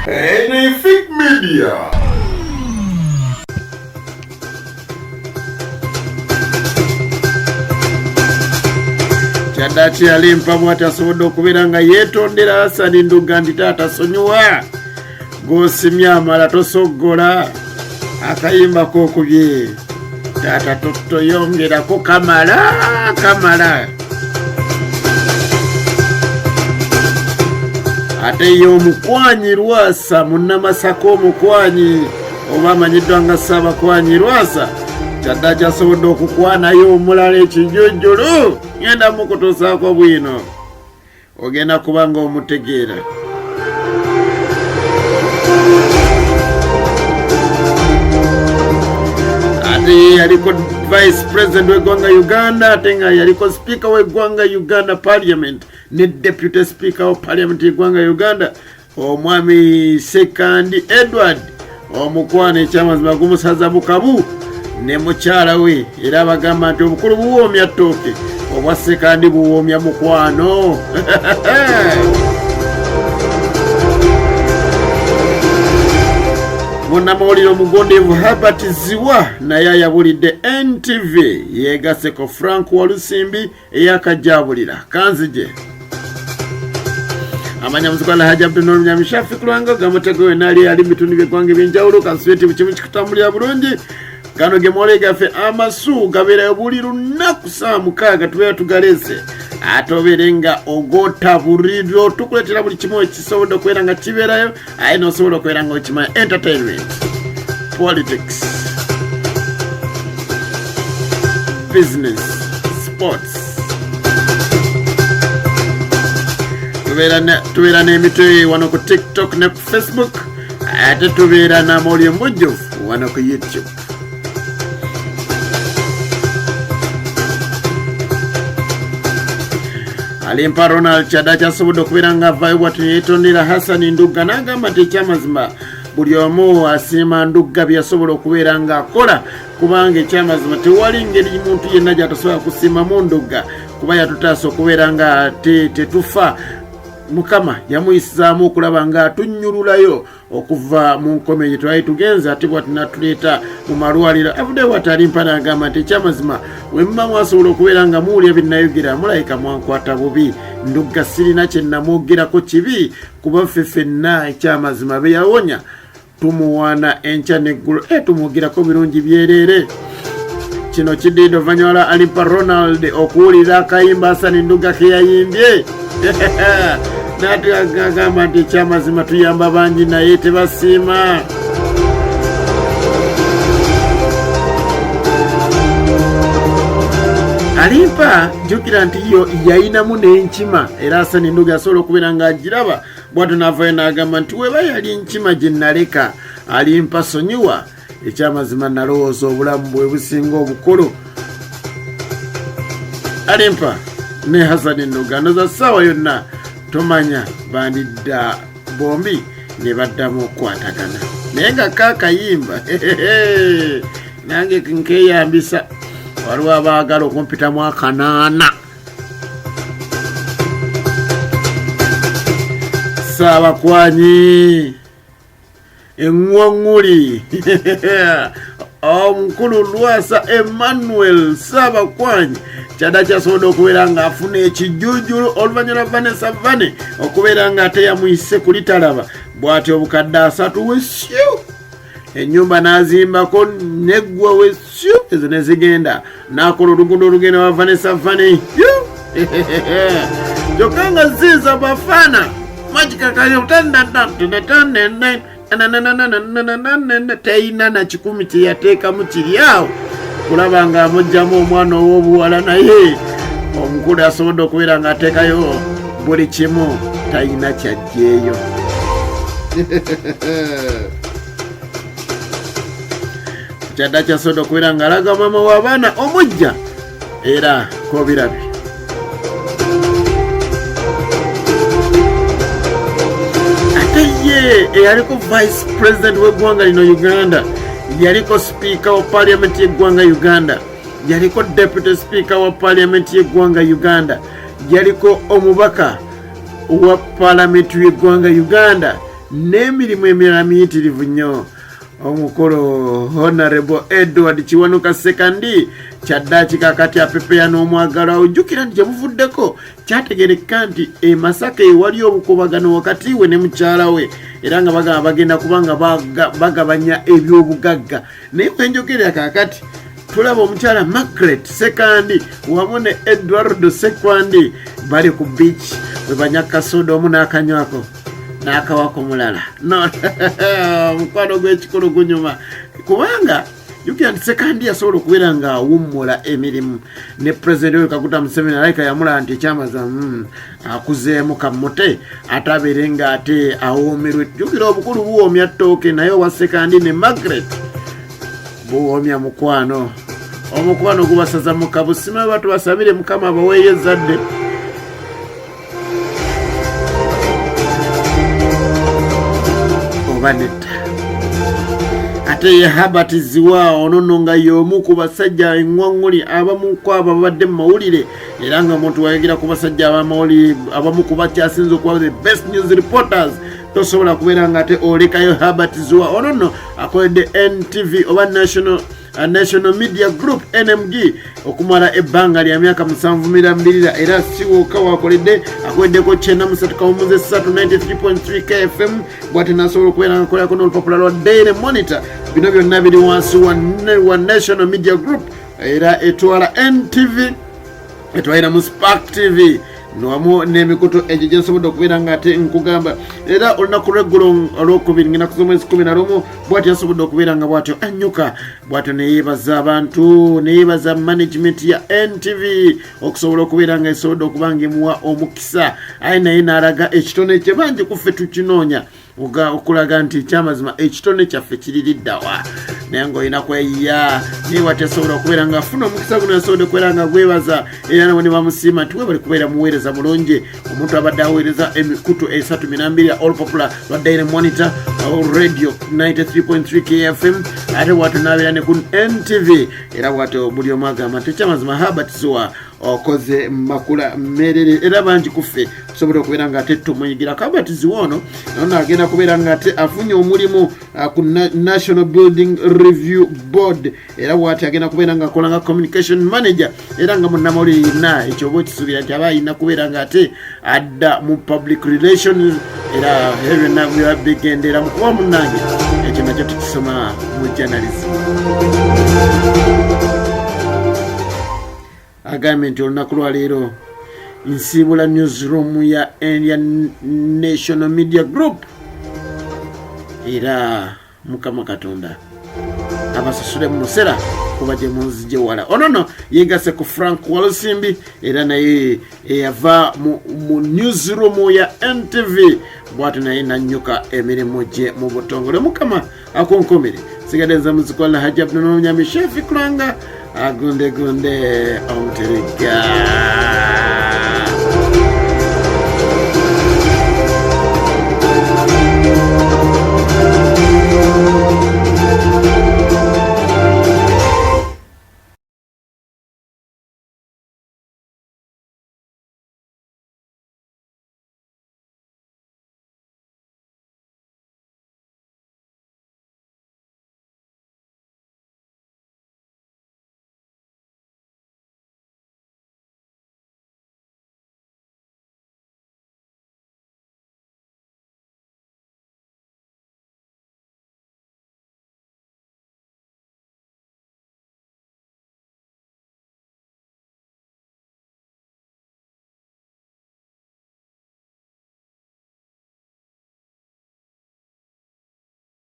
Anything Media. Kyaddaaki Alimpa bw'atasobodde okubeera nga yeetondera Hassan Ndugga nti taata sonyiwa g'osimya amala tosoggola akayimba k'okubye taata toyongerako kamala ate ye omukwanyi Lwasa munnamasaka omukwanyi oba amanyiddwa nga Ssaabakwanyi Lwasa kyaddaaki asobodde okukwanayo omulala ekijojjolo ngenda mukutuusaako bwino ogenda kuba nga omutegeera. Ate yaliko vice president w'eggwanga Uganda ate nga yaliko speaker w'eggwanga Uganda parliament ne deputy speaker wa parliament y'eggwanga Uganda omwami Ssekand Edward omukwana ekyamazima gumusaza bukabu ne mukyala we era bagamba nti obukulu buwoomya ttooke obwa Ssekand buwoomya mukwano. Munnamawulire omugondeevu Herbert Ziwa naye ayabulidde NTV yeegaseko Frank Walusimbi eyakajabulira kanzije amanya muzikwana Haji Abdul Nyamishafi kulwanga gamutegowe nali ali bitundu by'eggwanga eby'enjawulo kansweti bukimu kikutambulira bulungi gano gemole gaffe Amasu gabeerayo buli lunaku saa 6 tubeera tugalese ate obeere nga ogota buliro tukuleetera buli kimu ekisobodde okubeera nga kibeerayo aye n'osobola okubeera nga okimanya entertainment, politics, business, sports. Tubeera n'emitwe wano ku TikTok ne ku Facebook ate tubeera n'amawulire mujjuvu wano ku YouTube. Alimpa Ronald kyaddaaki asobodde okubeera nga avaayo bw'ati yeetondera Hassan Ndugga n'agamba nti ekyamazima buli omu asiima Ndugga bye yasobola okubeera ng'akola kubanga ekyamazima tewali ngeri muntu yenna gy'atasobola kusiimamu Ndugga kuba yatutaasa okubeera nga tetufa. Mukama yamuyisizaamu okulaba nga atunnyululayo okuva mu nkomye gye twali tugenze ate bw'ati n'atuleeta mu malwaliro avuddeyo bw'ati Alimpa n'agamba nti ekyamazima bwe muba mwasobola okubeera nga muwulira bye nayogera mulayika mwankwata bubi Ndugga sirina kye namwogerako kibi kuba ffe ffenna ekyamazima be yawonya tumuwaana enkya n'eggulu tumwogerako birungi byereere. Kino kiddindo oluvannyuma Alimpa Ronald okuwulira akayimba Hassan Ndugga ke yayimbye n'atugamba nti ekyamazima tuyamba bangi naye tebasiima. Alimpa jjukira nti yo yayinamu n'enkima era Hassan Ndugga asobola okubeera ng'agiraba bw'atyo n'avaayo n'agamba nti weba yali enkima gye naleka Alimpa sonyiwa ekyamazima nalowooza obulamu bwe businga obukulu. Alimpa ne Hassan Ndugga ndoza ssaawa yonna tomanya bandidda bombi ne baddamu okukwatagana naye nga kaakayimba nange nkeyambisa waliwo abaagala okumpitamu akanaana. Ssaabakwanyi eŋŋwaŋŋuli omukulu Lwasa Emmanuel Ssaabakwanyi kyaddaaki asobodde okubeera ng'afuna ekijujulu oluvannyuma Vanessa Vane okubeera ng'ate yamuyise ku litalaba bw'ati obukadde 3 wessyu ennyumba n'azimbako neggwa wessyu ezo ne zigenda n'akola oluguudo olugenda wa Vanessa Vane kyokka nga ziiza bafaana magikakanya teyina na 10 kye yateekamu kiri awo kulaba nga amugjamu omwana ow'obuwala naye omukulu asobodde okubeera ng'ateekayo buli kimu tayina kyajjeeyo. Kyaddaaki asobodde okubeera ng'alaga maama w'abaana omujja era kobirabe. Ate ye eyaliko vice president w'eggwanga lino Uganda yaliko speaker wa parliament y'eggwanga Uganda yaliko deputy speaker wa parliament y'eggwanga Uganda yaliko omubaka wa parliament y'eggwanga Uganda n'emirimu emirala miyitirivu nnyo. Omukolo Honorable Edward Kiwanuka Ssekand I kyaddaaki kakati apepeya n'omwagala ojjukira nti gyebuvuddeko kyategerekeka nti e Masaka ewali obukubagano wakati we ne mukyala we era nga bagamba bagenda kubanga bagabanya ebyobugagga. Naye kwenjogerera kakati tulaba omukyala Margaret Ssekand I wamu ne Edward Ssekand I bali ku beach bwe banyaka soda omu n'akanywako n'akawako mulala. No, mukwano gw'ekikulu gunyuma kubanga jukira nti Ssekand I yasobola okubeera nga awummula emirimu ne President we Kaguta Museveni alayika yamulaba nti ekyamaza akuzeemu kammute ate abeere nga ate awoomerwe. Jukira obukulu buwoomya ttooke naye owa Ssekand I ne Margaret buwoomya mukwano. Omukwano gubasaza mu kabusima batu basabire Mukama abaweeyo ezzadde. Ate ye Herbert Ziwa ono nga y'omu ku basajja engwanguli abamu ku abo babadde mu mawulire era nga muntu wayigira ku basajja abamawulire abamu ku bakyasinze okuba the best news reporters. Tosobola kubeera nga ate olekayo Herbert Ziwa ono akoledde NTV oba National Media Group NMG okumala ebbanga lya myaka 7 era siwoka wakoledde akoleddeko 93.3 KFM bwate nasobola okubeera nga kolako n'olupapula lwa Daily Monitor. Bino byonna biri wansi wa National Media Group era etwala NTV etwalira mu Spark TV nwamu n'emikutu egyo gye nsobodde okubeera nga ate nkugamba era olunaku lw'eggulo olwokubiri ngenda kuz'omwezi 11 bw'atyo yasobodde okubeera nga bw'atyo annyuka bw'atyo neyeebaza abantu neyeebaza management ya NTV okusobola okubeera nga esobodde okuba nga emuwa omukisa aye naye n'alaga ekitone kye bangi kuffe tukinoonya okulaga nti ekyamazima ekitone kyaffe kiririddawa naye ng'olina kweyiya naye watesobola okubeera nga afuna omukisa guno yasobodde okubeera nga gwebaza era nabo ne bamusiima nti webali kubeera muweereza mulungi omuntu abadde aweereza emikutu 32 ya All Popular lwa Daily Monitor Radio 93.3 KFM ate bw'atyo n'abeera ne ku NTV era bw'atyo buli omu agamba nti ekyamazima Herbert Ziwa okoze makula merere era bangi kuffe kusobola okubeera nga ate tumuyigira Herbert Ziwa ono agenda kubeera nga ate afunye omulimu ku National Building Review Board era bw'ati agenda kubeera nga akola nga communication manager era nga munnamawulire yenna ekyoba okisuubira nti aba alina kubeera nga ate adda mu public relations era byonna biba bigendera mu kuba munnange ekyo nakyo tukisoma mu journalism. Agambye nti olunaku lwaleero nsiibula newsroom ya National Media Group era Mukama Katonda abasasule mu musera kuba gye munzije wala. Ono yegase ku Frank Walusimbi era naye eyava mu newsroom ya NTV bw'ati naye nannyuka emirimu gye mu butongole. Mukama akonkomere sigadde nza muzikola hajab n'omunyami Shefi Kulanga agunde omutereka.